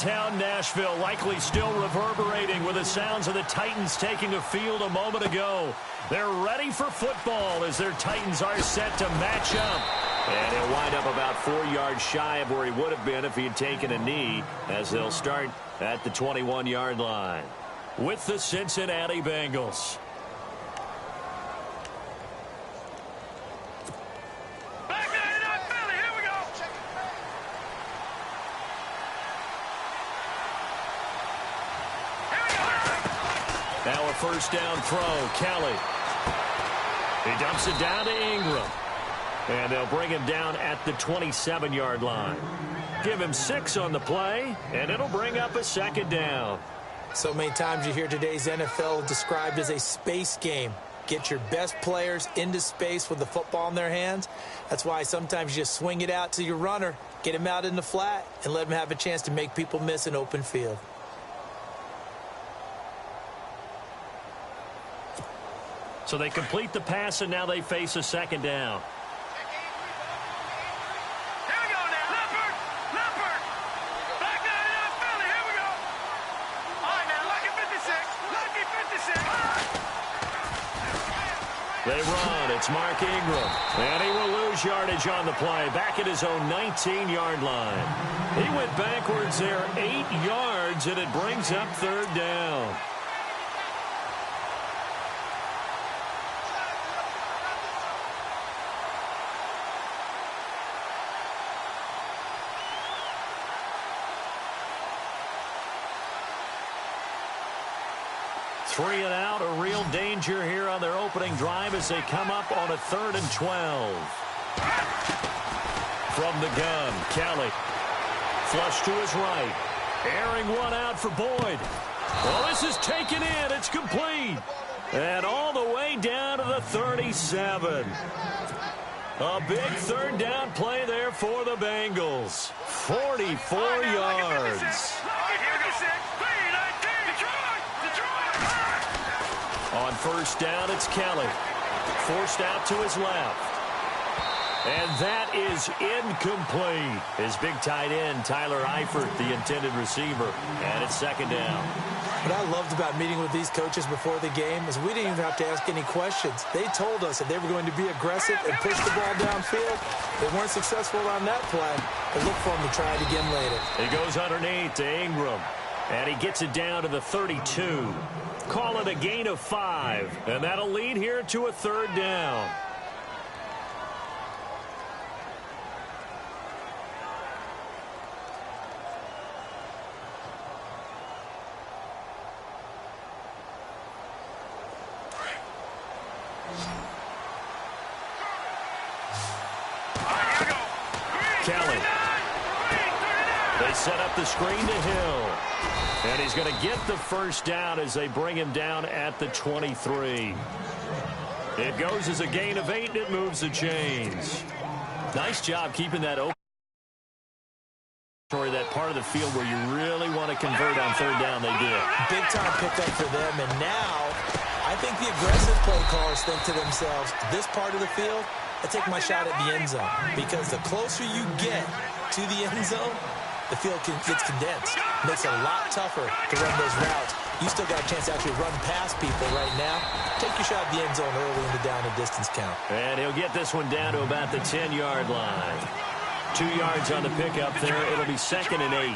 downtown Nashville, likely still reverberating with the sounds of the Titans taking a field a moment ago. They're ready for football as their Titans are set to match up. And he'll wind up about 4 yards shy of where he would have been if he had taken a knee, as they'll start at the 21-yard line. With the Cincinnati Bengals. Now a first down throw. Kelly. He dumps it down to Ingram. And they'll bring him down at the 27-yard line. Give him 6 on the play, and it'll bring up a second down. So many times you hear today's NFL described as a space game. Get your best players into space with the football in their hands. That's why sometimes you just swing it out to your runner, get him out in the flat, and let him have a chance to make people miss an open field. So they complete the pass, and now they face a second down. They run. It's Mark Ingram. And he will lose yardage on the play. Back at his own 19-yard line. He went backwards there 8 yards, and it brings up third down. Three and out, a real danger here on their opening drive as they come up on a 3rd and 12. From the gun, Kelly. Flush to his right. Airing one out for Boyd. Well, this is taken in. It's complete. And all the way down to the 37. A big third down play there for the Bengals. 44 yards. On first down, it's Kelly. Forced out to his left. And that is incomplete. His big tight end, Tyler Eifert, the intended receiver. And it's second down. What I loved about meeting with these coaches before the game is we didn't even have to ask any questions. They told us that they were going to be aggressive and push the ball downfield. They weren't successful on that play, but look for them to try it again later. He goes underneath to Ingram. And he gets it down to the 32. Call it a gain of 5. And that'll lead here to a third down. Kelly. They set up the screen to Hill. And he's going to get the first down as they bring him down at the 23. It goes as a gain of 8, and it moves the chains. Nice job keeping that open. That part of the field where you really want to convert on third down, they did. Big time pickup for them, and now I think the aggressive play callers think to themselves, this part of the field, I take my shot at the end zone. Because the closer you get to the end zone, the field gets condensed. Makes it a lot tougher to run those routes. You still got a chance to actually run past people right now. Take your shot at the end zone early in the down and distance count. And he'll get this one down to about the 10-yard line. 2 yards on the pickup there. It'll be 2nd and 8.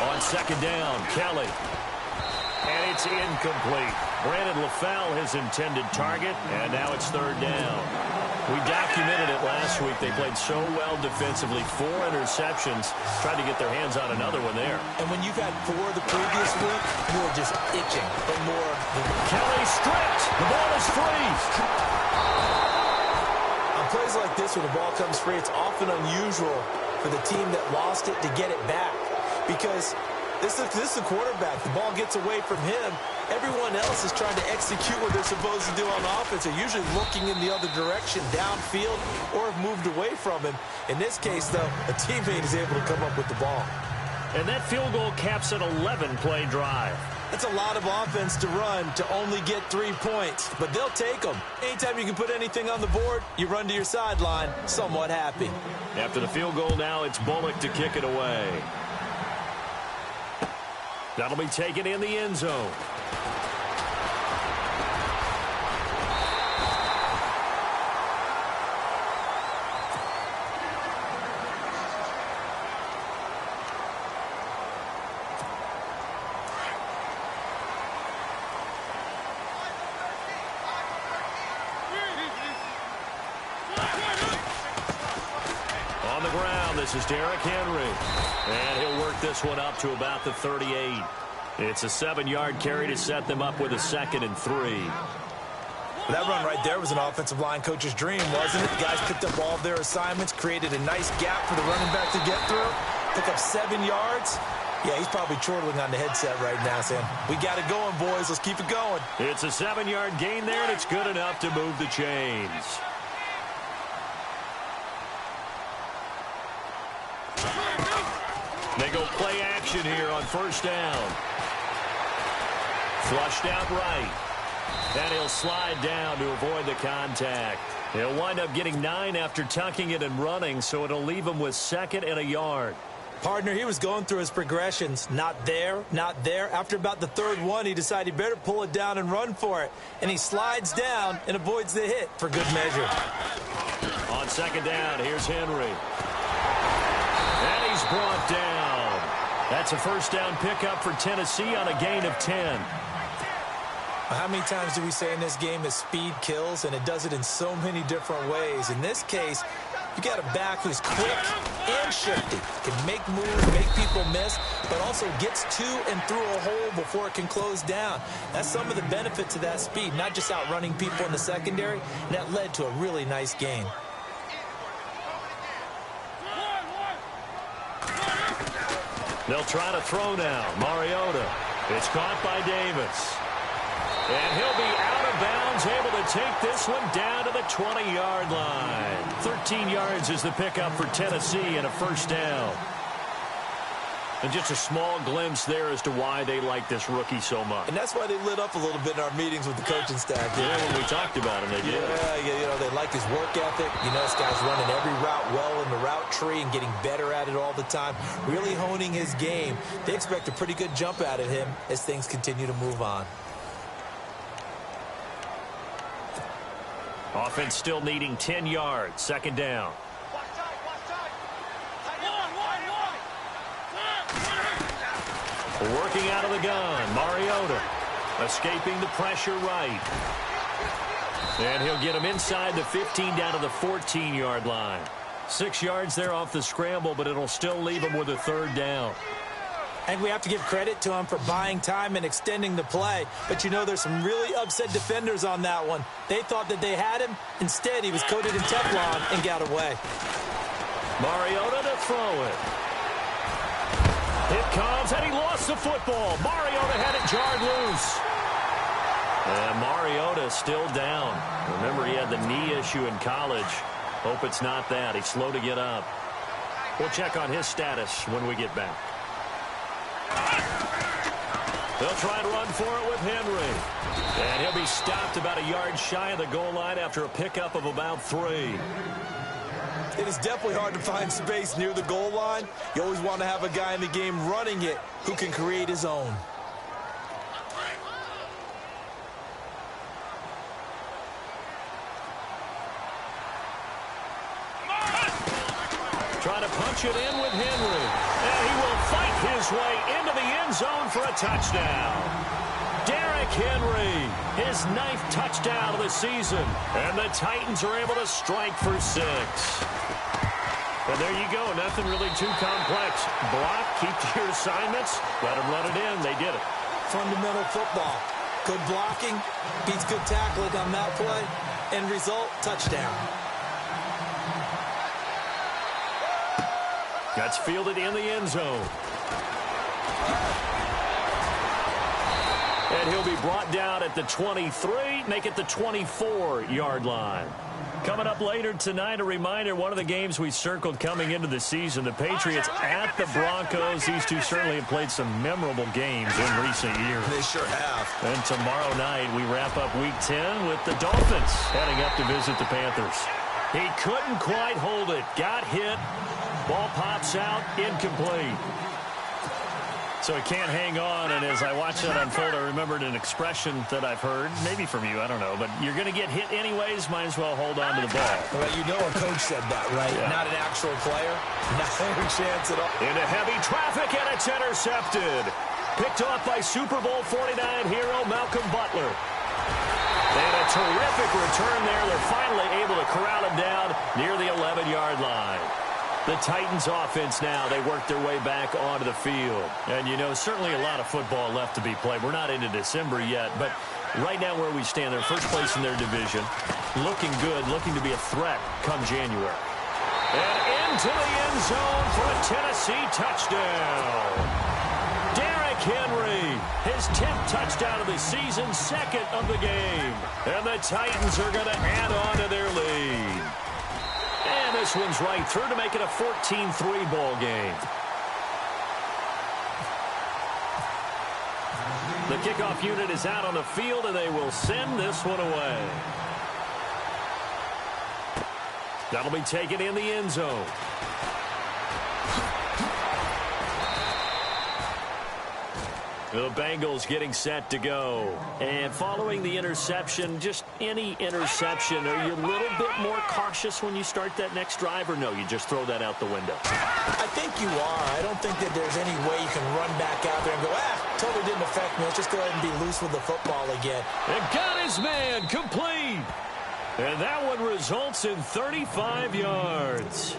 On second down, Kelly. And it's incomplete. Brandon LaFell, his intended target, and now it's third down. We documented it last week. They played so well defensively. 4 interceptions. Tried to get their hands on another one there. And when you've had 4 the previous week, you are just itching for more. Kelly stripped. The ball is free. On plays like this, when the ball comes free, it's often unusual for the team that lost it to get it back. Because this is the quarterback. The ball gets away from him. Everyone else is trying to execute what they're supposed to do on offense. They're usually looking in the other direction, downfield, or have moved away from him. In this case, though, a teammate is able to come up with the ball. And that field goal caps an 11-play drive. That's a lot of offense to run to only get 3 points, but they'll take them. Anytime you can put anything on the board, you run to your sideline somewhat happy. After the field goal now, it's Bullock to kick it away. That'll be taken in the end zone. On the ground, this is Derrick Henry. And he'll work this one up to about the 38. It's a 7-yard carry to set them up with a 2nd and 3. That run right there was an offensive line coach's dream, wasn't it? The guys picked up all of their assignments, created a nice gap for the running back to get through, pick up 7 yards. Yeah, he's probably chortling on the headset right now, saying, we got it going, boys. Let's keep it going. It's a 7-yard gain there, and it's good enough to move the chains. They go play action here on first down. Flushed out right. And he'll slide down to avoid the contact. He'll wind up getting 9 after tucking it and running, so it'll leave him with 2nd and a yard. Partner, he was going through his progressions. Not there, not there. After about the 3rd one, he decided he better pull it down and run for it. And he slides down and avoids the hit for good measure. On 2nd down, here's Henry. And he's brought down. That's a first down pickup for Tennessee on a gain of 10. How many times do we say in this game that speed kills, and it does it in so many different ways? In this case, you got a back who's quick and shifty, can make moves, make people miss, but also gets to and through a hole before it can close down. That's some of the benefits of that speed, not just outrunning people in the secondary, and that led to a really nice gain. They'll try to throw now. Mariota. It's caught by Davis. And he'll be out of bounds, able to take this one down to the 20-yard line. 13 yards is the pickup for Tennessee and a first down. And just a small glimpse there as to why they like this rookie so much. And that's why they lit up a little bit in our meetings with the coaching staff. Yeah, when we talked about him, they did. Yeah, you know, they like his work ethic. You know, this guy's running every route well in the route tree and getting better at it all the time, really honing his game. They expect a pretty good jump out of him as things continue to move on. Offense still needing 10 yards. 2nd down. Working out of the gun. Mariota escaping the pressure right. And he'll get him inside the 15 down to the 14-yard line. 6 yards there off the scramble, but it'll still leave him with a 3rd down. I think we have to give credit to him for buying time and extending the play. But, you know, there's some really upset defenders on that one. They thought that they had him. Instead, he was coated in Teflon and got away. Mariota to throw it. It comes, and he lost the football. Mariota had it jarred loose. And Mariota still down. Remember, he had the knee issue in college. Hope it's not that. He's slow to get up. We'll check on his status when we get back. They'll try to run for it with Henry. And he'll be stopped about a yard shy of the goal line after a pickup of about 3. It is definitely hard to find space near the goal line. You always want to have a guy in the game running it who can create his own. Trying to punch it in with Henry. And he will fight his way into the end zone for a touchdown. Derrick Henry, his 9th touchdown of the season. And the Titans are able to strike for 6. And there you go. Nothing really too complex. Block, keep to your assignments, let them run it in. They did it. Fundamental football. Good blocking, beats good tackling on that play. End result, touchdown. That's fielded in the end zone. And he'll be brought down at the 23, make it the 24-yard line. Coming up later tonight, a reminder, one of the games we circled coming into the season, the Patriots at the Broncos. These two certainly have played some memorable games in recent years. They sure have. And tomorrow night, we wrap up Week 10 with the Dolphins heading up to visit the Panthers. He couldn't quite hold it. Got hit. Ball pops out. Incomplete. So he can't hang on, and as I watched that unfold, I remembered an expression that I've heard, maybe from you, I don't know, but you're going to get hit anyways, might as well hold on to the ball. Well, you know a coach said that, right? Yeah. Not an actual player. Not a chance at all. Into heavy traffic, and it's intercepted. Picked off by Super Bowl 49 hero Malcolm Butler. And a terrific return there. They're finally able to corral him down near the 11-yard line. The Titans offense now, they work their way back onto the field. And, you know, certainly a lot of football left to be played. We're not into December yet, but right now where we stand, they're first place in their division. Looking good, looking to be a threat come January. And into the end zone for a Tennessee touchdown. Derrick Henry, his 10th touchdown of the season, second of the game. And the Titans are going to add on to their lead. And this one's right through to make it a 14-3 ball game. The kickoff unit is out on the field, and they will send this one away. That'll be taken in the end zone. The Bengals getting set to go. And following the interception, just any interception, are you a little bit more cautious when you start that next drive, or no, you just throw that out the window? I think you are. I don't think that there's any way you can run back out there and go, totally didn't affect me. Let's just go ahead and be loose with the football again. And got his man complete. And that one results in 35 yards.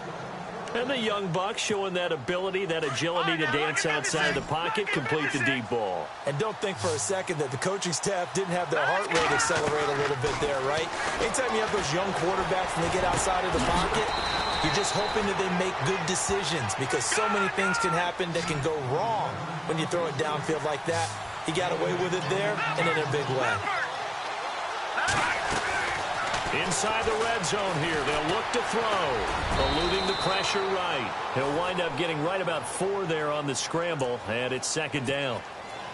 And the young Bucks showing that ability, that agility to dance outside the pocket, complete the deep ball. And don't think for a second that the coaching staff didn't have their heart rate accelerate a little bit there, right? Anytime you have those young quarterbacks and they get outside of the pocket, you're just hoping that they make good decisions because so many things can happen that can go wrong when you throw it downfield like that. He got away with it there and in a big way. Inside the red zone here, they'll look to throw. Eluding the pressure right. He'll wind up getting right about 4 there on the scramble, and it's second down.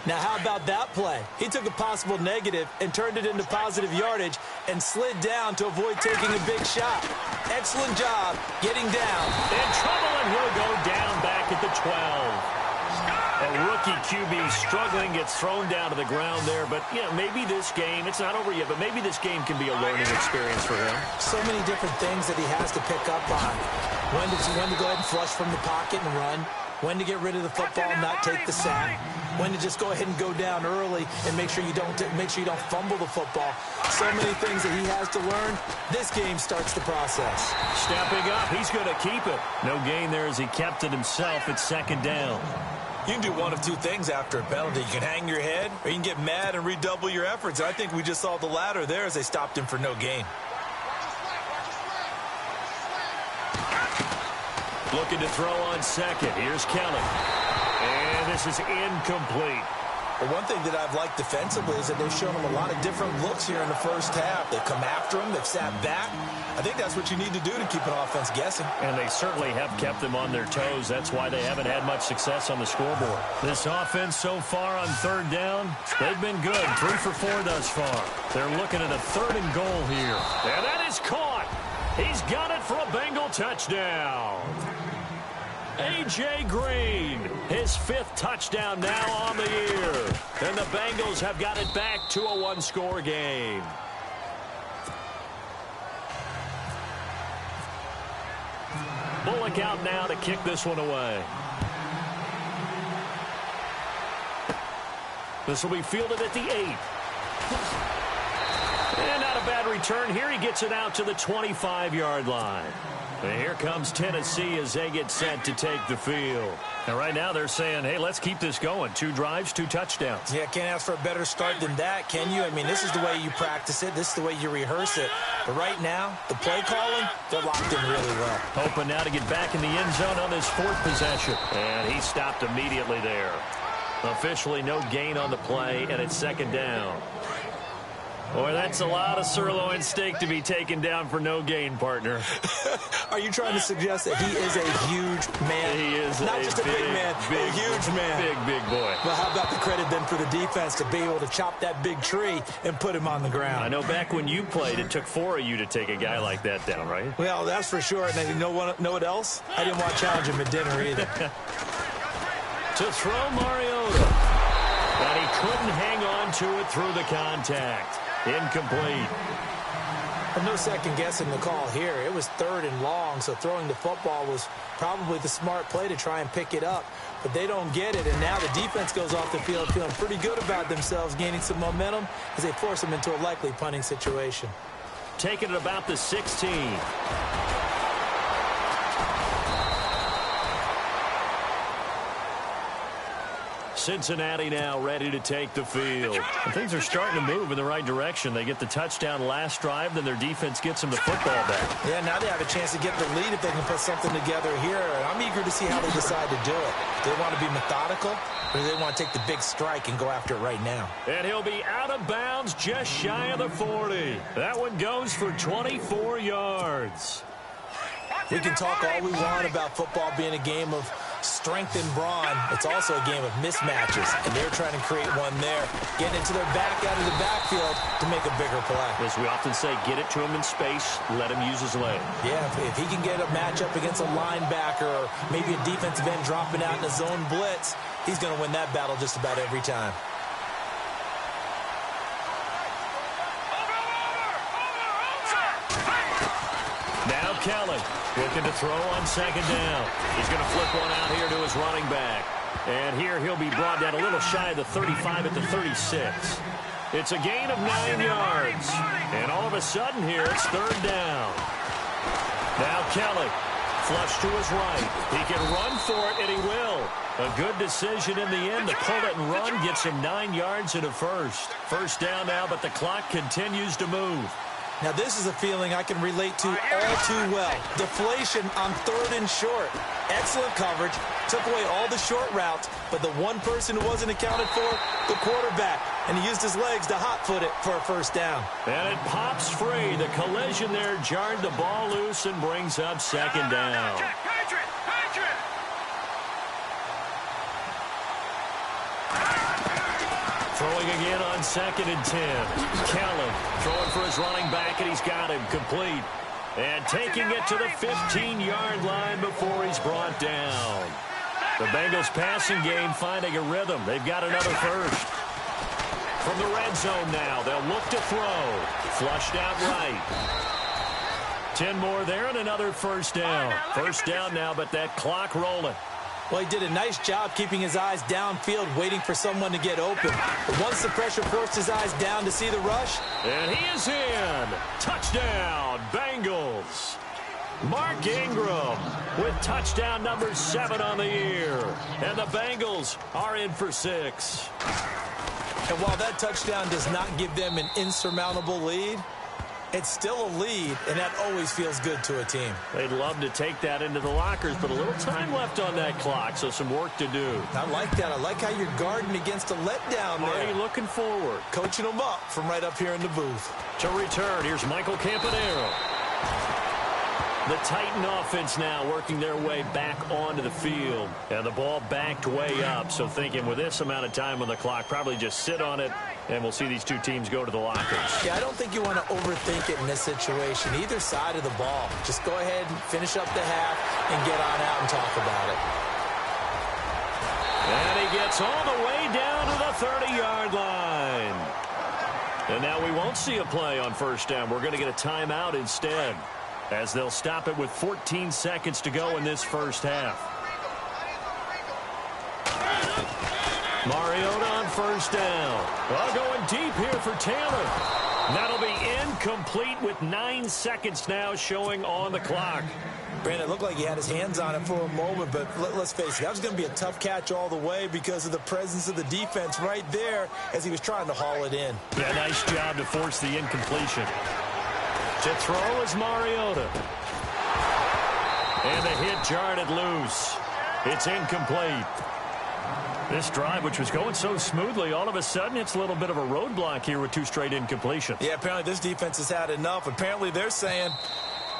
Now, how about that play? He took a possible negative and turned it into positive yardage and slid down to avoid taking a big shot. Excellent job getting down. In trouble, and he'll go down back at the 12. A rookie QB struggling, gets thrown down to the ground there. But, you know, maybe this game, it's not over yet, but maybe this game can be a learning experience for him. So many different things that he has to pick up on. When to go ahead and flush from the pocket and run. When to get rid of the football and not take the sack. When to just go ahead and go down early and make sure you don't fumble the football. So many things that he has to learn. This game starts the process. Stepping up, he's going to keep it. No gain there as he kept it himself. It's second down. You can do one of two things after a penalty. You can hang your head, or you can get mad and redouble your efforts. I think we just saw the latter there as they stopped him for no gain. Looking to throw on second. Here's Kelly. And this is incomplete. Well, one thing that I've liked defensively is that they've shown him a lot of different looks here in the first half. They've come after him. They've sat back. I think that's what you need to do to keep an offense guessing. And they certainly have kept them on their toes. That's why they haven't had much success on the scoreboard. This offense so far on third down, they've been good. 3 for 4 thus far. They're looking at a 3rd and goal here. And that is caught. He's got it for a Bengal touchdown. A.J. Green, his 5th touchdown now on the year. And the Bengals have got it back to a 1-score game. Bullock out now to kick this one away. This will be fielded at the 8. And not a bad return here. He gets it out to the 25-yard line. And here comes Tennessee as they get set to take the field. And right now they're saying, hey, let's keep this going. 2 drives, 2 touchdowns. Yeah, can't ask for a better start than that, can you? I mean, this is the way you practice it. This is the way you rehearse it. But right now, the play calling, they're locked in really well. Hoping now to get back in the end zone on his 4th possession. And he stopped immediately there. Officially no gain on the play, and it's second down. Boy, that's a lot of sirloin steak to be taken down for no gain, partner. Are you trying to suggest that he is a huge man? He is not just a big man, a huge man. Big boy. Well, how about the credit then for the defense to be able to chop that big tree and put him on the ground? I know back when you played, it took 4 of you to take a guy like that down, right? Well, that's for sure. And you know what else? I didn't want to challenge him at dinner either. To throw Mariota. And he couldn't hang on to it through the contact. Incomplete. No second guessing the call here. It was 3rd and long, so throwing the football was probably the smart play to try and pick it up. But they don't get it, and now the defense goes off the field feeling pretty good about themselves, gaining some momentum as they force them into a likely punting situation. Taking it about the 16. Cincinnati now ready to take the field. And things are starting to move in the right direction. They get the touchdown last drive, then their defense gets them the football back. Yeah, now they have a chance to get the lead if they can put something together here. And I'm eager to see how they decide to do it. Do they want to be methodical, or do they want to take the big strike and go after it right now? And he'll be out of bounds just shy of the 40. That one goes for 24 yards. We can talk all we want about football being a game of strength and brawn. It's also a game of mismatches, and they're trying to create one there, getting into their back out of the backfield to make a bigger play. As we often say, get it to him in space, let him use his leg. Yeah, if he can get a matchup against a linebacker or maybe a defensive end dropping out in a zone blitz, he's going to win that battle just about every time. Now Kelly looking to throw on 2nd down. He's going to flip one out here to his running back. And here he'll be brought down a little shy of the 35 at the 36. It's a gain of 9 yards. And all of a sudden here, it's 3rd down. Now Kelly, flush to his right. He can run for it, and he will. A good decision in the end to pull it and run. Gets him 9 yards and a first. 1st down now, but the clock continues to move. Now, this is a feeling I can relate to all too well. Deflation on 3rd and short. Excellent coverage. Took away all the short routes, but the one person who wasn't accounted for, the quarterback. And he used his legs to hot-foot it for a 1st down. And it pops free. The collision there jarred the ball loose and brings up 2nd down. Throwing again on 2nd and 10. Kelly throwing for his running back, and he's got him complete. And taking it to the 15-yard line before he's brought down. The Bengals passing game finding a rhythm. They've got another first. From the red zone now, they'll look to throw. Flushed out right. 10 more there and another 1st down. 1st down now, but that clock rolling. Well, he did a nice job keeping his eyes downfield, waiting for someone to get open. But once the pressure forced his eyes down to see the rush. And he is in. Touchdown, Bengals. Mark Ingram with touchdown number 7 on the year. And the Bengals are in for 6. And while that touchdown does not give them an insurmountable lead, it's still a lead, and that always feels good to a team. They'd love to take that into the lockers, but a little time left on that clock, so some work to do. I like that. I like how you're guarding against a letdown there. Already looking forward. Coaching them up from right up here in the booth. To return, here's Michael Campanaro. The Titan offense now working their way back onto the field. And the ball backed way up, so thinking with this amount of time on the clock, probably just sit on it, and we'll see these two teams go to the lockers. Yeah, I don't think you want to overthink it in this situation, either side of the ball. Just go ahead and finish up the half and get on out and talk about it. And he gets all the way down to the 30-yard line. And now we won't see a play on 1st down. We're going to get a timeout instead, as they'll stop it with 14 seconds to go in this 1st half. Mariota on 1st down. Well, going deep here for Taylor. That'll be incomplete with 9 seconds now showing on the clock. Brandon, it looked like he had his hands on it for a moment, but let's face it, that was going to be a tough catch all the way because of the presence of the defense right there as he was trying to haul it in. Yeah, nice job to force the incompletion. To throw is Mariota. And the hit jarred it loose. It's incomplete. This drive, which was going so smoothly, all of a sudden it's a little bit of a roadblock here with 2 straight incompletions. Yeah, apparently this defense has had enough. Apparently they're saying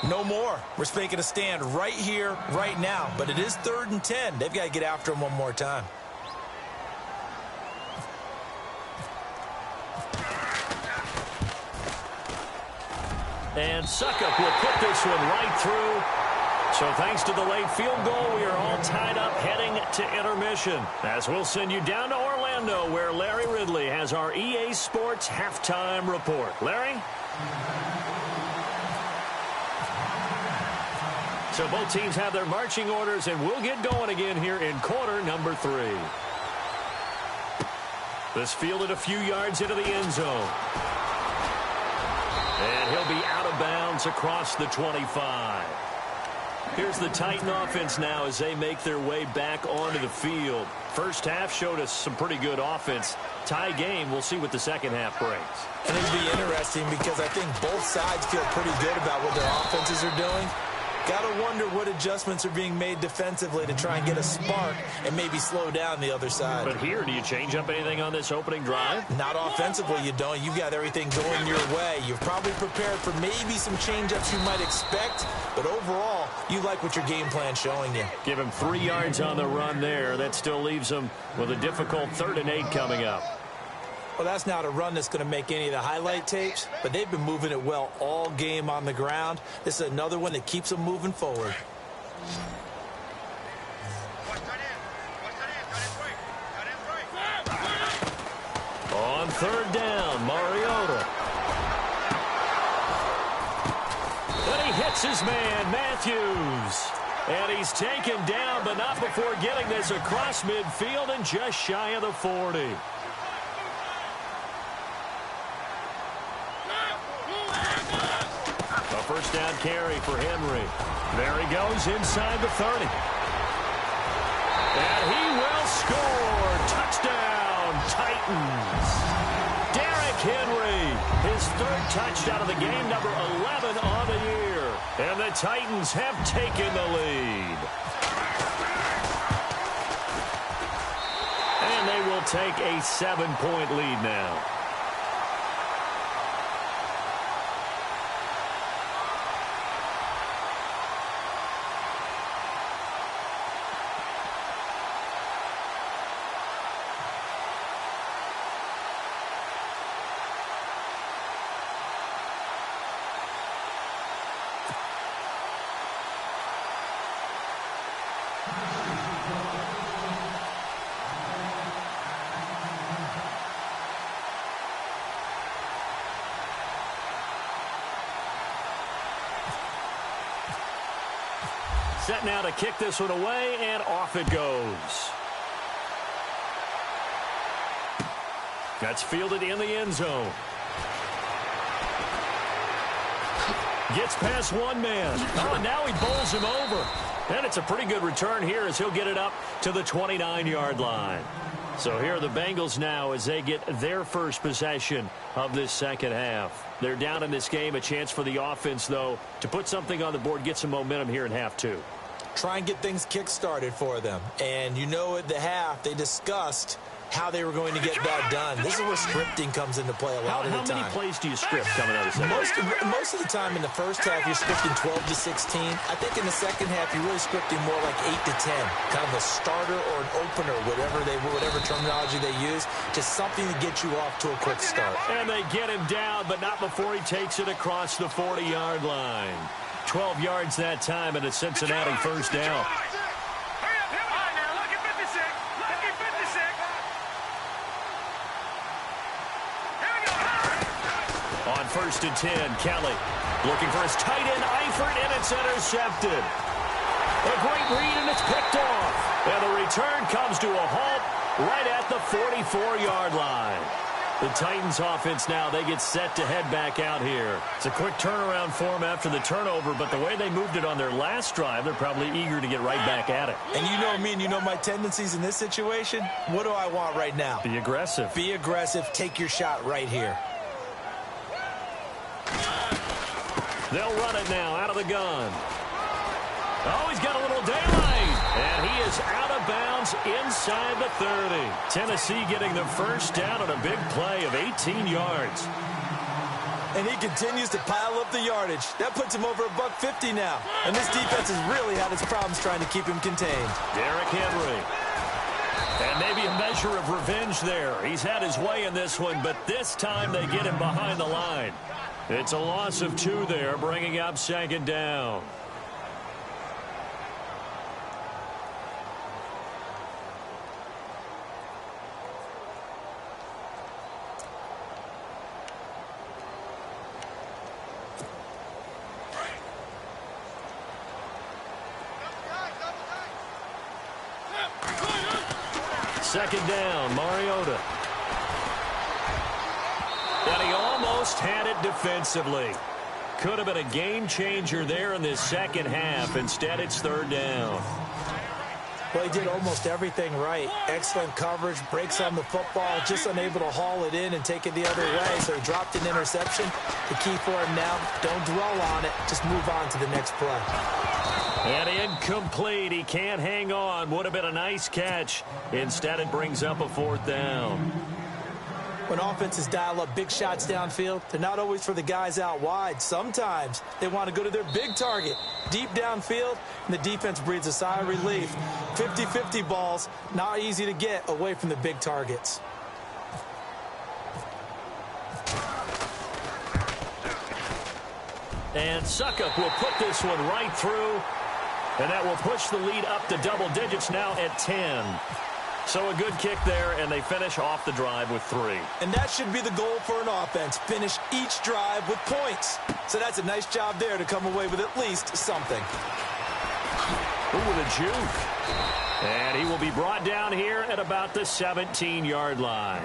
no more. We're making a stand right here, right now. But it is 3rd and 10. They've got to get after him one more time. And Suckup will put this one right through. So thanks to the late field goal, we are all tied up heading to intermission. As we'll send you down to Orlando, where Larry Ridley has our EA Sports halftime report. Larry? So both teams have their marching orders, and we'll get going again here in quarter number 3. This fielded a few yards into the end zone. And he'll be out of bounds across the 25. Here's the Titan offense now as they make their way back onto the field. First half showed us some pretty good offense. Tie game, we'll see what the second half brings. And it'll be interesting because I think both sides feel pretty good about what their offenses are doing. Got to wonder what adjustments are being made defensively to try and get a spark and maybe slow down the other side. But here, do you change up anything on this opening drive? Not offensively, you don't. You've got everything going your way. You've probably prepared for maybe some change-ups you might expect, but overall, you like what your game plan's showing you. Give him 3 yards on the run there. That still leaves him with a difficult 3rd and 8 coming up. Well, that's not a run that's going to make any of the highlight tapes, but they've been moving it well all game on the ground. This is another one that keeps them moving forward. On 3rd down, Mariota. But he hits his man, Matthews. And he's taken down, but not before getting this across midfield and just shy of the 40. First down carry for Henry. There he goes inside the 30. And he will score. Touchdown, Titans. Derrick Henry, his 3rd touchdown of the game, number 11 on the year. And the Titans have taken the lead. And they will take a 7-point lead now. Set now to kick this one away, and off it goes. That's fielded in the end zone. Gets past one man. Oh, and now he bowls him over. And it's a pretty good return here as he'll get it up to the 29-yard line. So here are the Bengals now as they get their first possession of this second half. They're down in this game. A chance for the offense, though, to put something on the board, get some momentum here in half 2. Try and get things kick-started for them. And you know at the half, they discussed how they were going to get that done. This is where scripting comes into play a lot of the time. How many plays do you script coming out of the second? Most of the time in the first half, you're scripting 12 to 16. I think in the second half, you're really scripting more like 8 to 10. Kind of a starter or an opener, whatever terminology they use, just something to get you off to a quick start. And they get him down, but not before he takes it across the 40-yard line. 12 yards that time, and a Cincinnati first down. On 1st and 10, Kelly looking for his tight end, Eifert, and it's intercepted. A great read, and it's picked off. And the return comes to a halt right at the 44-yard line. The Titans offense now, they get set to head back out here. It's a quick turnaround for them after the turnover, but the way they moved it on their last drive, they're probably eager to get right back at it. And you know me and you know my tendencies in this situation. What do I want right now? Be aggressive. Be aggressive. Take your shot right here. They'll run it now out of the gun. Oh, he's got a little daylight. And he is out of bounds inside inside the 30. Tennessee getting the first down on a big play of 18 yards. And he continues to pile up the yardage. That puts him over $150 now. And this defense has really had its problems trying to keep him contained. Derrick Henry. And maybe a measure of revenge there. He's had his way in this one, but this time they get him behind the line. It's a loss of 2 there, bringing up second down. Second down, Mariota. And he almost had it defensively. Could have been a game changer there in this second half. Instead, it's third down. Well, he did almost everything right. Excellent coverage, breaks on the football, just unable to haul it in and take it the other way. So he dropped an interception. The key for him now, don't dwell on it. Just move on to the next play. And incomplete. He can't hang on. Would have been a nice catch. Instead, it brings up a fourth down. When offenses dial up big shots downfield, they're not always for the guys out wide. Sometimes they want to go to their big target, deep downfield, and the defense breathes a sigh of relief. 50-50 balls, not easy to get away from the big targets. And Suckup will put this one right through. And that will push the lead up to double digits now at 10. So a good kick there, and they finish off the drive with 3. And that should be the goal for an offense. Finish each drive with points. So that's a nice job there to come away with at least something. Ooh, with a juke. And he will be brought down here at about the 17-yard line.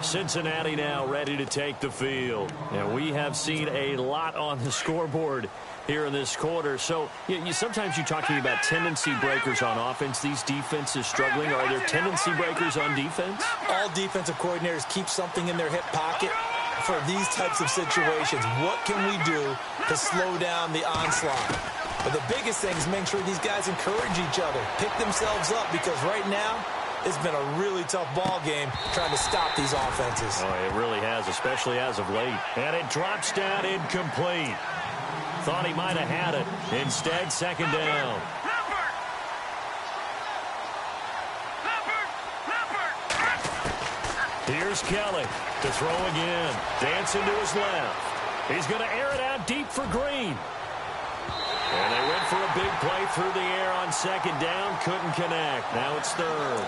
Cincinnati now ready to take the field. And we have seen a lot on the scoreboard here in this quarter. So sometimes you talk to me about tendency breakers on offense. These defenses struggling. Are there tendency breakers on defense? All defensive coordinators keep something in their hip pocket for these types of situations. What can we do to slow down the onslaught? But the biggest thing is making sure these guys encourage each other, pick themselves up, because right now it's been a really tough ball game trying to stop these offenses. Oh, it really has, especially as of late. And it drops down incomplete. Thought he might have had it. Instead, second down. Here's Kelly to throw again. Dancing to his left. He's going to air it out deep for Green. And they went for a big play through the air on second down. Couldn't connect. Now it's third.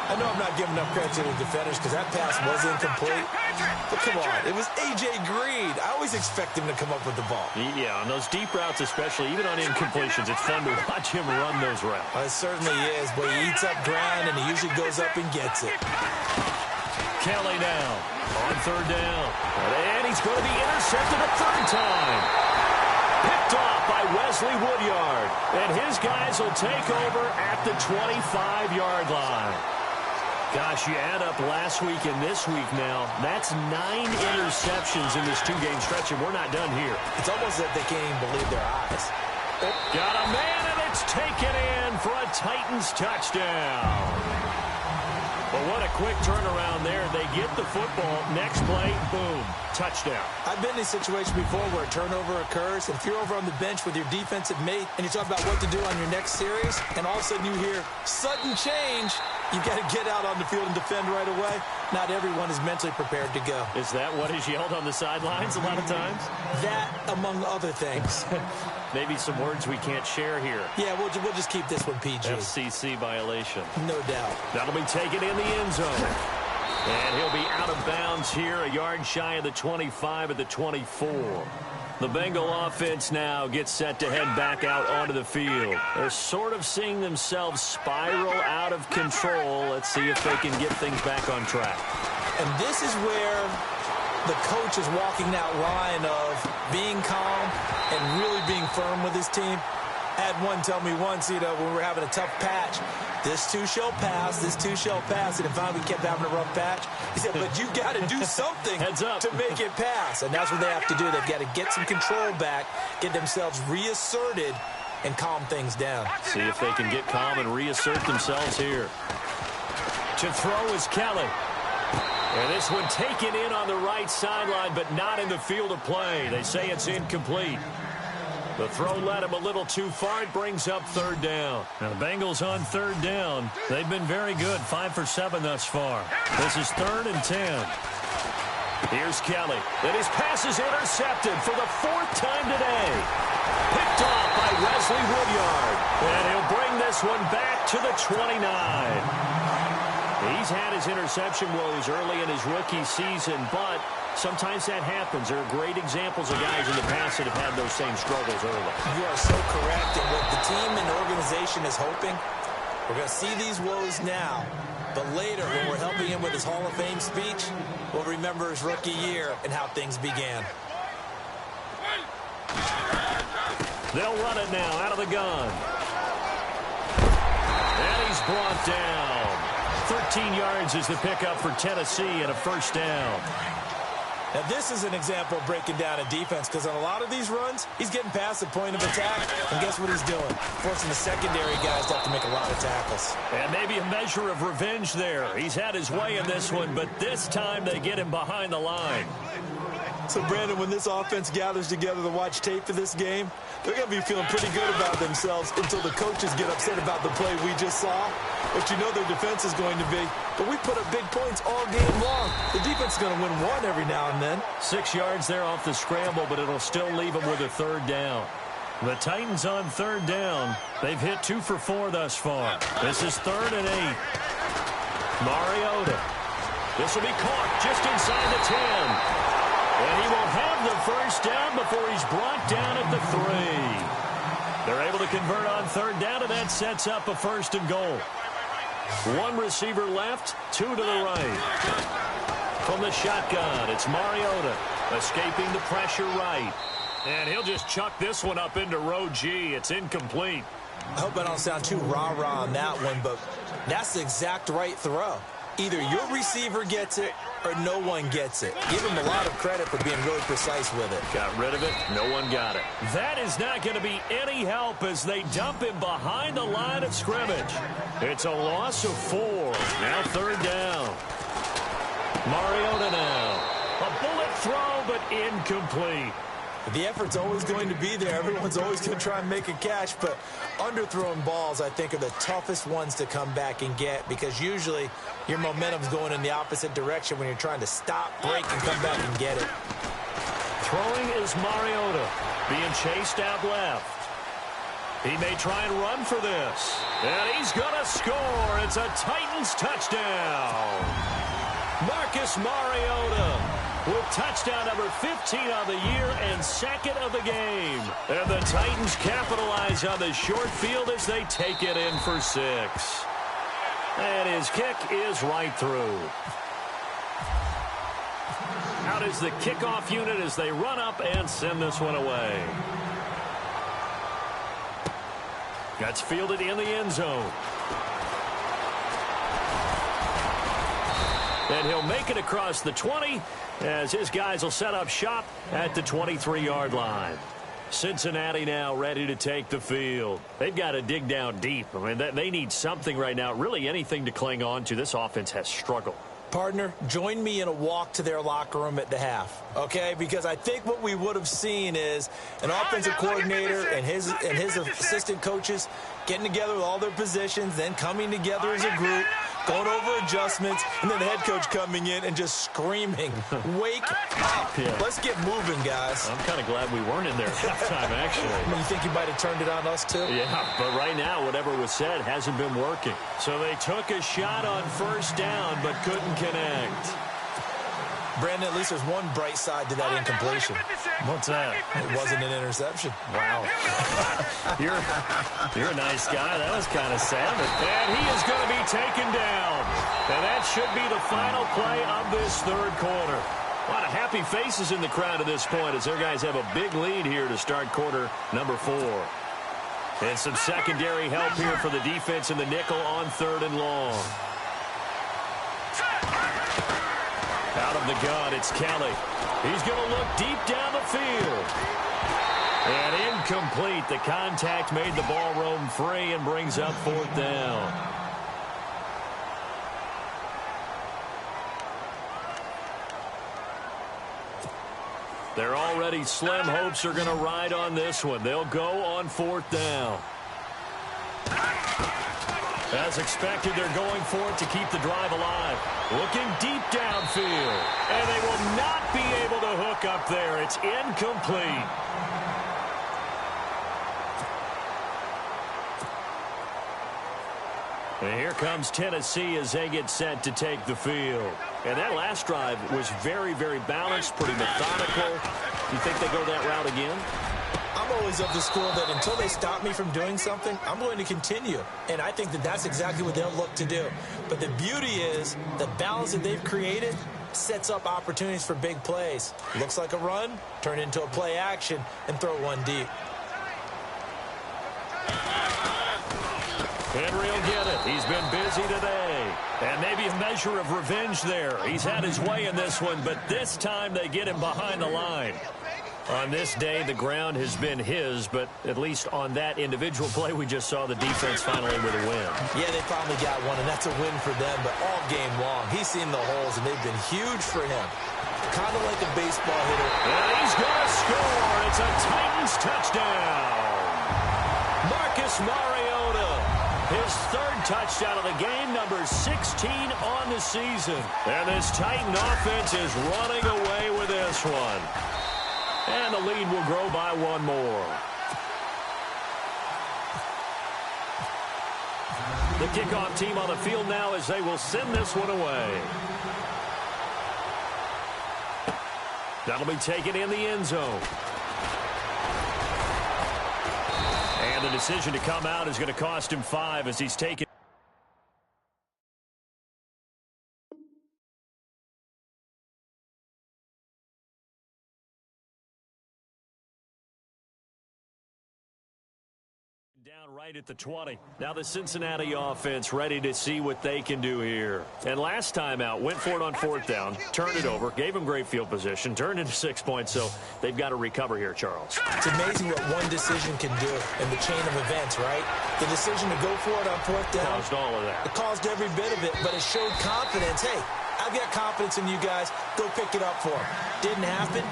I know I'm not giving enough credit to the defenders because that pass was incomplete. But come on, it was A.J. Green. I always expect him to come up with the ball. Yeah, on those deep routes especially, even on incompletions, it's fun to watch him run those routes. It certainly is, but he eats up ground and he usually goes up and gets it. Kelly now on third down. And he's going to be intercepted a third time. Picked off by Wesley Woodyard. And his guys will take over at the 25-yard line. Gosh, you add up last week and this week now, that's 9 interceptions in this two-game stretch, and we're not done here. It's almost as if they can't even believe their eyes. Got a man, and it's taken in for a Titans touchdown. Well, what a quick turnaround there. They get the football. Next play, boom, touchdown. I've been in a situation before where a turnover occurs, and if you're over on the bench with your defensive mate and you talk about what to do on your next series, and all of a sudden you hear sudden change, you've got to get out on the field and defend right away. Not everyone is mentally prepared to go. Is that what is yelled on the sidelines a lot of times? That, among other things. Maybe some words we can't share here. Yeah, we'll just keep this one PG. FCC violation. No doubt. That'll be taken in the end zone. And he'll be out of bounds here, a yard shy of the 25 at the 24. The Bengal offense now gets set to head back out onto the field. They're sort of seeing themselves spiral out of control. Let's see if they can get things back on track. And this is where the coach is walking that line of being calm and really being firm with his team. I had one tell me once, when we were having a tough patch, this too shall pass, this too shall pass. And finally we kept having a rough patch. He said, but you've got to do something to make it pass. And that's what they have to do. They've got to get some control back, get themselves reasserted, and calm things down. See if they can get calm and reassert themselves here. To throw is Kelly. And this one taken in on the right sideline, but not in the field of play. They say it's incomplete. The throw led him a little too far. It brings up third down. Now the Bengals on third down. They've been very good, 5 for 7 thus far. This is 3rd and 10. Here's Kelly. And his pass is intercepted for the 4th time today. Picked off by Wesley Woodyard. And he'll bring this one back to the 29. He's had his interception woes early in his rookie season, but sometimes that happens. There are great examples of guys in the past that have had those same struggles early. You are so correct. And what the team and organization is hoping, we're going to see these woes now, but later when we're helping him with his Hall of Fame speech, we'll remember his rookie year and how things began. They'll run it now out of the gun. And he's brought down. 13 yards is the pickup for Tennessee and a first down. Now, this is an example of breaking down a defense because on a lot of these runs, he's getting past the point of attack, and guess what he's doing? Forcing the secondary guys to have to make a lot of tackles. And maybe a measure of revenge there. He's had his way in this one, but this time they get him behind the line. So, Brandon, when this offense gathers together to watch tape for this game, they're going to be feeling pretty good about themselves until the coaches get upset about the play we just saw. But you know their defense is going to be. But we put up big points all game long. The defense is going to win one every now and then. 6 yards there off the scramble, but it'll still leave them with a third down. The Titans on third down. They've hit 2 for 4 thus far. This is 3rd and 8. Mariota. This will be caught just inside the 10. And he will have the first down before he's brought down at the 3. They're able to convert on third down, and that sets up a 1st and goal. 1 receiver left, 2 to the right. From the shotgun, it's Mariota escaping the pressure right. And he'll just chuck this one up into row G. It's incomplete. I hope I don't sound too rah-rah on that one, but that's the exact right throw. Either your receiver gets it or no one gets it. Give him a lot of credit for being really precise with it. Got rid of it. No one got it. That is not going to be any help as they dump him behind the line of scrimmage. It's a loss of 4. Now third down. Mariota now. A bullet throw, but incomplete. The effort's always going to be there. Everyone's always going to try and make a catch, but underthrown balls, I think, are the toughest ones to come back and get because usually your momentum's going in the opposite direction when you're trying to stop, break, and come back and get it. Throwing is Mariota, being chased out left. He may try and run for this, and he's going to score. It's a Titans touchdown. Marcus Mariota with touchdown number 15 on the year and 2nd of the game. And the Titans capitalize on the short field as they take it in for 6. And his kick is right through. Out is the kickoff unit as they run up and send this one away. That's fielded in the end zone. And he'll make it across the 20 as his guys will set up shop at the 23-yard line. Cincinnati now ready to take the field. They've got to dig down deep. I mean, they need something right now, really anything to cling on to. This offense has struggled. Partner, join me in a walk to their locker room at the half, okay? Because I think what we would have seen is an offensive coordinator and his assistant coaches getting together with all their positions, then coming together as a group, going over adjustments, and then the head coach coming in and just screaming, wake up. Yeah. Let's get moving, guys. I'm kind of glad we weren't in there at halftime, actually. You think you might have turned it on us, too? Yeah, but right now, whatever was said hasn't been working. So they took a shot on first down, but couldn't connect. Brandon, at least there's one bright side to that incompletion. What's that? It wasn't an interception. Wow. You're a nice guy. That was kind of sad. And he is going to be taken down. And that should be the final play of this third quarter. A lot of happy faces in the crowd at this point as their guys have a big lead here to start quarter number 4. And some secondary help here for the defense in the nickel on 3rd and long. Out of the gun, it's Kelly. He's going to look deep down the field. And incomplete. The contact made the ball roam free and brings up 4th down. Their already slim hopes are going to ride on this one. They'll go on 4th down. As expected, they're going for it to keep the drive alive. Looking deep downfield. And they will not be able to hook up there. It's incomplete. And here comes Tennessee as they get set to take the field. And that last drive was very, very balanced, pretty methodical. You think they go that route again? I'm always of the school that until they stop me from doing something, I'm going to continue. And I think that that's exactly what they'll look to do. But the beauty is the balance that they've created sets up opportunities for big plays. Looks like a run, turn into a play action, and throw one deep. Henry will get it. He's been busy today. And maybe a measure of revenge there. He's had his way in this one, but this time they get him behind the line. On this day, the ground has been his, but at least on that individual play, we just saw the defense finally with a win. Yeah, they finally got one, and that's a win for them, but all game long, he's seen the holes, and they've been huge for him. Kind of like a baseball hitter. And he's going to score. It's a Titans touchdown. Marcus Mariota, his 3rd touchdown of the game, number 16 on the season. And this Titan offense is running away with this one. And the lead will grow by one more. The kickoff team on the field now as they will send this one away. That'll be taken in the end zone. And the decision to come out is going to cost him 5 as he's taken. Down right at the 20. Now the Cincinnati offense ready to see what they can do here. And last time out, went for it on 4th down, turned it over, gave them great field position, turned into 6 points, so they've got to recover here, Charles. It's amazing what one decision can do in the chain of events, right? The decision to go for it on 4th down. Caused all of that. It caused every bit of it, but it showed confidence. Hey, I've got confidence in you guys. Go pick it up for them. Didn't happen.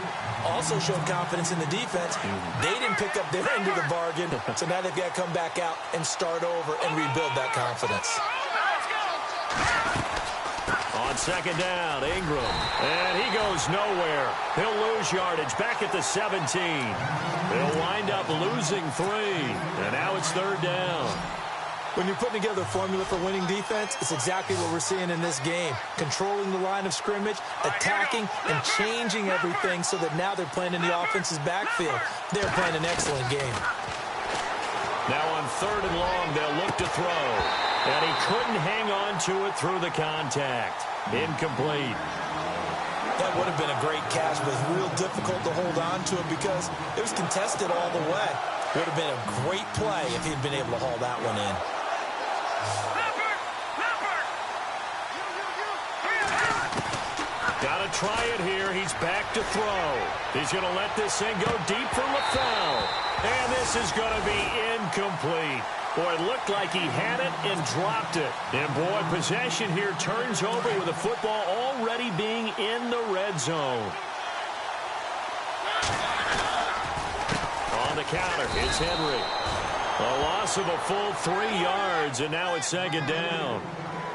Also showed confidence in the defense. They didn't pick up their end of the bargain, so now they've got to come back out and start over and rebuild that confidence. On 2nd down, Ingram. And he goes nowhere. He'll lose yardage back at the 17. He'll wind up losing 3. And now it's 3rd down. When you're putting together a formula for winning defense, it's exactly what we're seeing in this game. Controlling the line of scrimmage, attacking, and changing everything so that now they're playing in the offense's backfield. They're playing an excellent game. Now on 3rd and long, they'll look to throw. And he couldn't hang on to it through the contact. Incomplete. That would have been a great catch, but it's real difficult to hold on to it because it was contested all the way. Would have been a great play if he'd been able to haul that one in. Got to try it here. He's back to throw. He's going to let this thing go deep for LaFell. And this is going to be incomplete. Boy, it looked like he had it and dropped it. And, boy, possession here turns over with the football already being in the red zone. On the counter, it's Henry. A loss of a full 3 yards, and now it's 2nd down.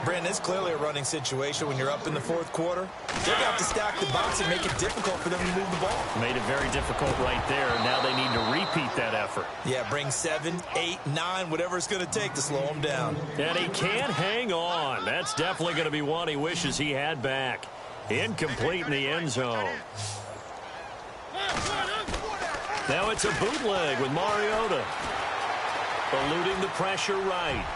Brandon, it's clearly a running situation when you're up in the 4th quarter. They're going to have to stack the box and make it difficult for them to move the ball. Made it very difficult right there. Now they need to repeat that effort. Yeah, bring 7, 8, 9, whatever it's going to take to slow them down. And he can't hang on. That's definitely going to be one he wishes he had back. Incomplete in the end zone. Now it's a bootleg with Mariota. Eluding the pressure right.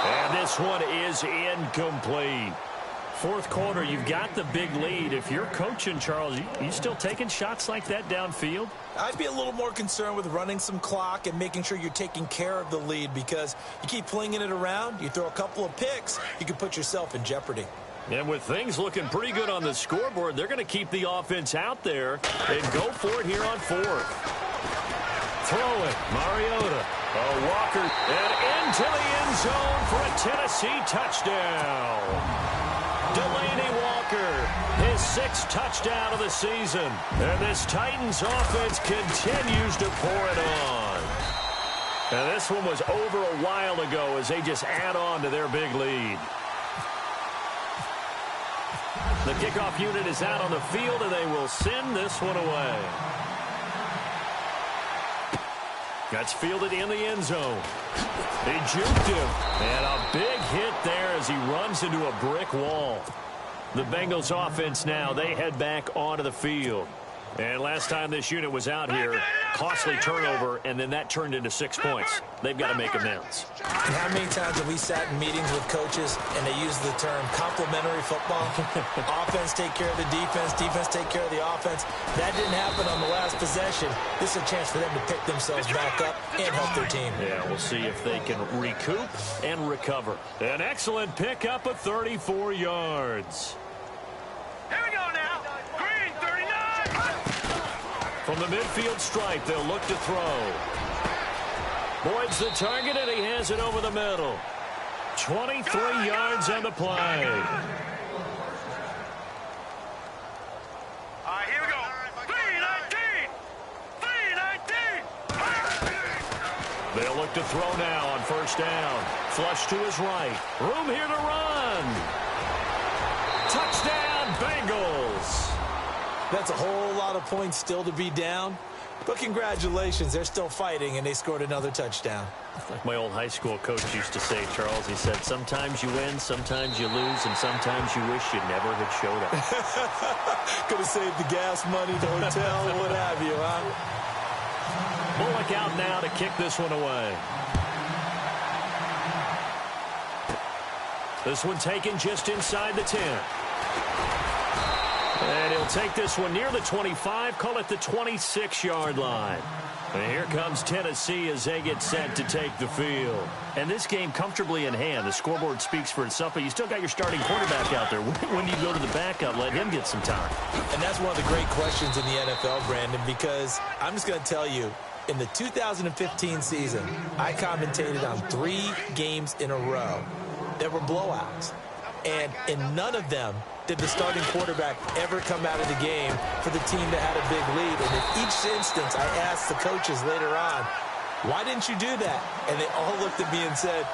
And this one is incomplete. 4th quarter, you've got the big lead. If you're coaching, Charles, you still taking shots like that downfield? I'd be a little more concerned with running some clock and making sure you're taking care of the lead because you keep flinging it around, you throw a couple of picks, you can put yourself in jeopardy. And with things looking pretty good on the scoreboard, they're going to keep the offense out there and go for it here on 4th. Throw it, Mariota. Walker, and into the end zone for a Tennessee touchdown. Delaney Walker, his 6th touchdown of the season. And this Titans offense continues to pour it on. And this one was over a while ago as they just add on to their big lead. The kickoff unit is out on the field, and they will send this one away. That's fielded in the end zone. He juked him. And a big hit there as he runs into a brick wall. The Bengals offense now, they head back onto the field. And last time this unit was out here, costly turnover, and then that turned into 6 points. They've got to make amends. And how many times have we sat in meetings with coaches and they use the term complementary football? Offense take care of the defense, defense take care of the offense. That didn't happen on the last possession. This is a chance for them to pick themselves back up and help their team. Yeah, we'll see if they can recoup and recover. An excellent pickup of 34 yards. Here we go now. Green, 39. From the midfield stripe, they'll look to throw. Boyd's the target, and he has it over the middle. 23 yards on the play. All right, here we go. 319. 319. They'll look to throw now on first down. Flush to his right. Room here to run. Touchdown, Bengals. That's a whole lot of points still to be down. But congratulations, they're still fighting, and they scored another touchdown. Like my old high school coach used to say, Charles, he said, sometimes you win, sometimes you lose, and sometimes you wish you never had showed up. Could have saved the gas money, the hotel, what have you, huh? Bullock out now to kick this one away. This one taken just inside the 10. And he'll take this one near the 25, call it the 26-yard line. And here comes Tennessee as they get set to take the field. And this game comfortably in hand. The scoreboard speaks for itself, but you still got your starting quarterback out there. When do you go to the backup, let him get some time? And that's one of the great questions in the NFL, Brandon, because I'm just going to tell you, in the 2015 season, I commentated on 3 games in a row that were blowouts. And in none of them did the starting quarterback ever come out of the game for the team that had a big lead. And in each instance, I asked the coaches later on, why didn't you do that? And they all looked at me and said,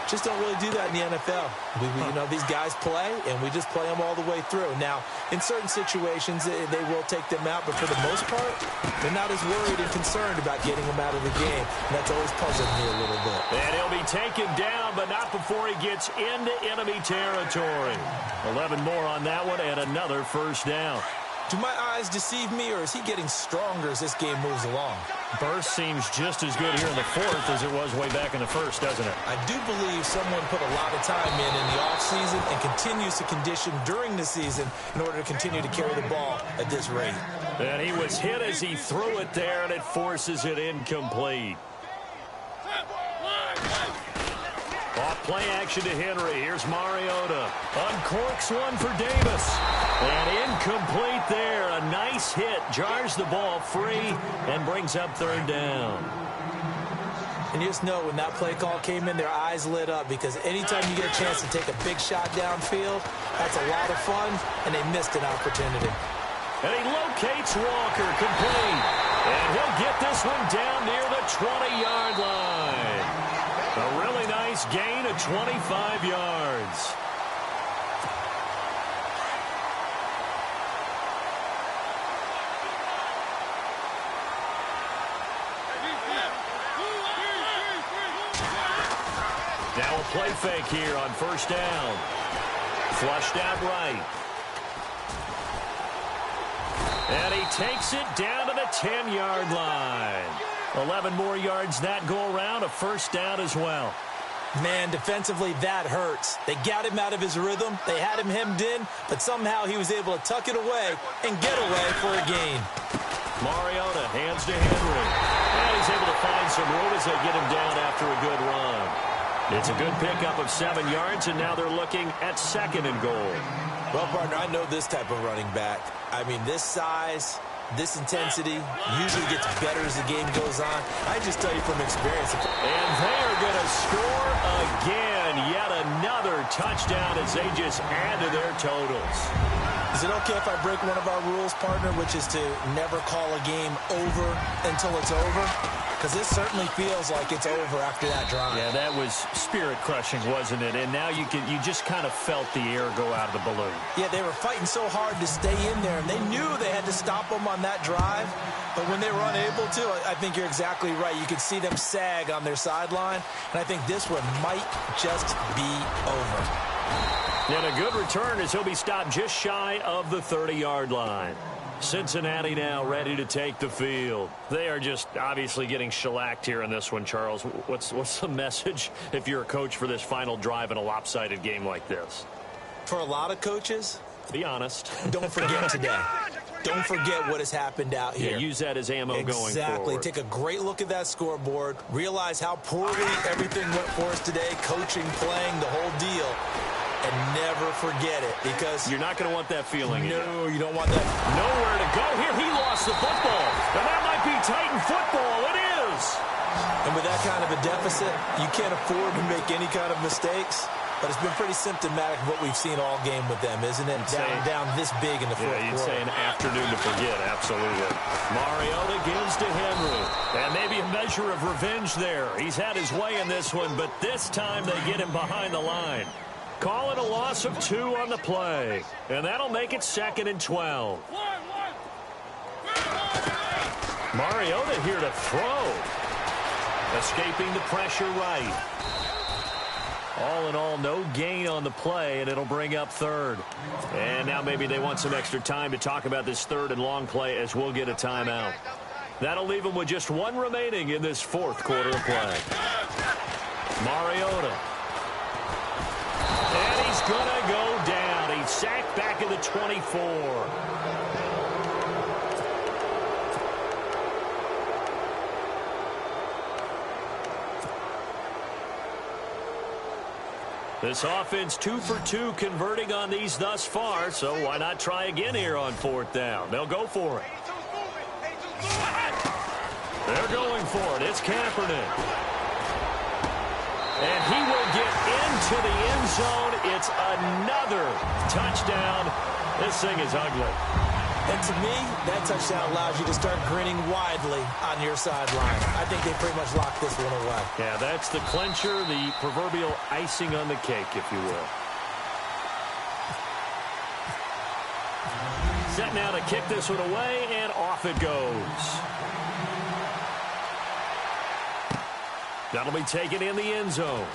just don't really do that in the NFL. You know, these guys play, and we just play them all the way through. Now, in certain situations, they will take them out, but for the most part, they're not as worried and concerned about getting them out of the game. And that's always puzzled me a little bit. And he'll be taken down, but not before he gets into enemy territory. 11 more on that one, and another first down. Do my eyes deceive me, or is he getting stronger as this game moves along? Burst seems just as good here in the 4th as it was way back in the 1st, doesn't it? I do believe someone put a lot of time in the offseason and continues to condition during the season in order to continue to carry the ball at this rate. And he was hit as he threw it there, and it forces it incomplete. Off play action to Henry. Here's Mariota. Uncorks one for Davis. And incomplete there. A nice hit. Jars the ball free and brings up 3rd down. And you just know when that play call came in, their eyes lit up, because anytime you get a chance to take a big shot downfield, that's a lot of fun, and they missed an opportunity. And he locates Walker, complete. And he'll get this one down near the 20-yard line. A really nice gain of 25 yards. Now a play fake here on first down. Flushed out right. And he takes it down to the 10-yard line. 11 more yards that go around, a first down as well. Man, defensively, that hurts. They got him out of his rhythm. They had him hemmed in, but somehow he was able to tuck it away and get away for a gain. Mariota hands to Henry. And he's able to find some room as they get him down after a good run. It's a good pickup of 7 yards, and now they're looking at 2nd and goal. Well, partner, I know this type of running back. I mean, this size, this intensity usually gets better as the game goes on. I just tell you from experience. And they are going to score again. Yet another touchdown as they just add to their totals. Is it okay if I break one of our rules, partner, which is to never call a game over until it's over? Because this certainly feels like it's over after that drive. Yeah, that was spirit-crushing, wasn't it? And now you just kind of felt the air go out of the balloon. Yeah, they were fighting so hard to stay in there, and they knew they had to stop them on that drive. But when they were unable to, I think you're exactly right. You could see them sag on their sideline, and I think this one might just be over. And a good return as he'll be stopped just shy of the 30-yard line. Cincinnati now ready to take the field. They are just obviously getting shellacked here in this one, Charles. What's the message if you're a coach for this final drive in a lopsided game like this? For a lot of coaches, be honest. Don't forget today. Don't forget what has happened out here. Yeah, use that as ammo going forward. Exactly. Take a great look at that scoreboard. Realize how poorly everything went for us today. Coaching, playing, the whole deal. And never forget it, because you're not going to want that feeling. No, you don't want that. Nowhere to go here. He lost the football. And that might be Titan football. It is. And with that kind of a deficit, you can't afford to make any kind of mistakes. But it's been pretty symptomatic of what we've seen all game with them, isn't it? Down this big in the fourth quarter. You'd say an afternoon to forget, absolutely. Mariota gives to Henry. And maybe a measure of revenge there. He's had his way in this one, but this time they get him behind the line. Call it a loss of 2 on the play. And that'll make it 2nd and 12. Mariota here to throw. Escaping the pressure right. All in all, no gain on the play, and it'll bring up 3rd. And now maybe they want some extra time to talk about this 3rd and long play as we'll get a timeout. That'll leave them with just 1 remaining in this 4th quarter of play. Mariota. And he's going to go down. He's sacked back at the 24. This offense 2 for 2 converting on these thus far, so why not try again here on 4th down? They'll go for it. They're going for it. It's Kaepernick. And he will get into the end zone. It's another touchdown. This thing is ugly. And to me, that touchdown allows you to start grinning widely on your sideline. I think they pretty much locked this one away. Yeah, that's the clincher, the proverbial icing on the cake, if you will. Set now to kick this one away, and off it goes. That'll be taken in the end zone.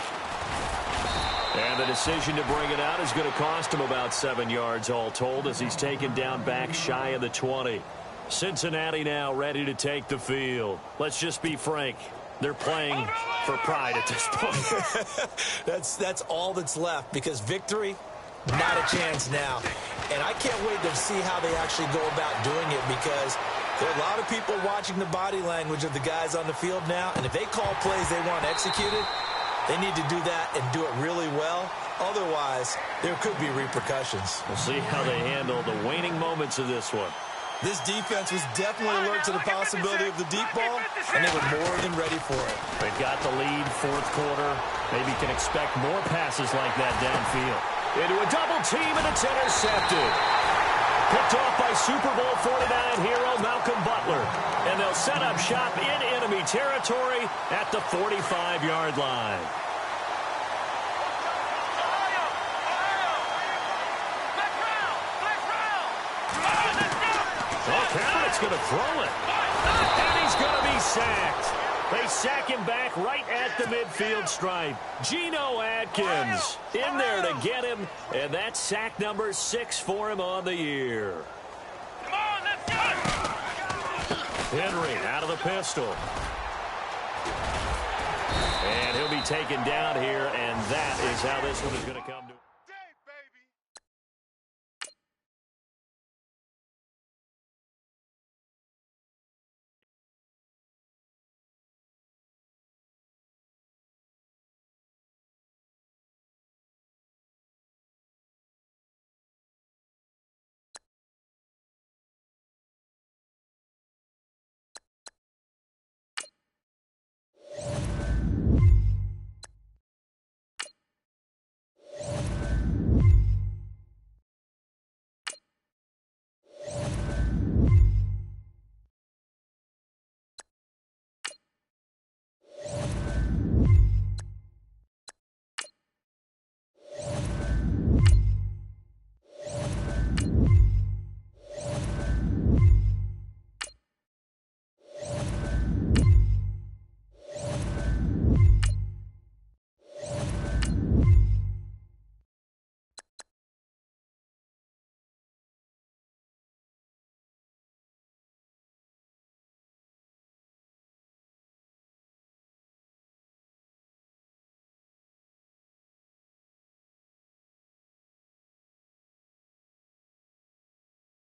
And the decision to bring it out is going to cost him about 7 yards all told as he's taken down back shy of the 20. Cincinnati now ready to take the field. Let's just be frank. They're playing for pride at this point. That's all that's left, because victory, not a chance now. And I can't wait to see how they actually go about doing it, because there are a lot of people watching the body language of the guys on the field now, and if they call plays they want executed, they need to do that and do it really well. Otherwise, there could be repercussions. We'll see how they handle the waning moments of this one. This defense was definitely alert to the possibility of the deep ball, and they were more than ready for it. They've got the lead, 4th quarter. Maybe can expect more passes like that downfield. Into a double team, and it's intercepted. Picked off by Super Bowl 49 hero Malcolm Butler. And they'll set up shop in enemy territory at the 45-yard line. Oh, Kaepernick's going to throw it. And he's going to be sacked. They sack him back right at the midfield stripe. Geno Atkins in there to get him, and that's sack number 6 for him on the year. Come on, let's go! Henry out of the pistol. And he'll be taken down here, and that is how this one is going to come to.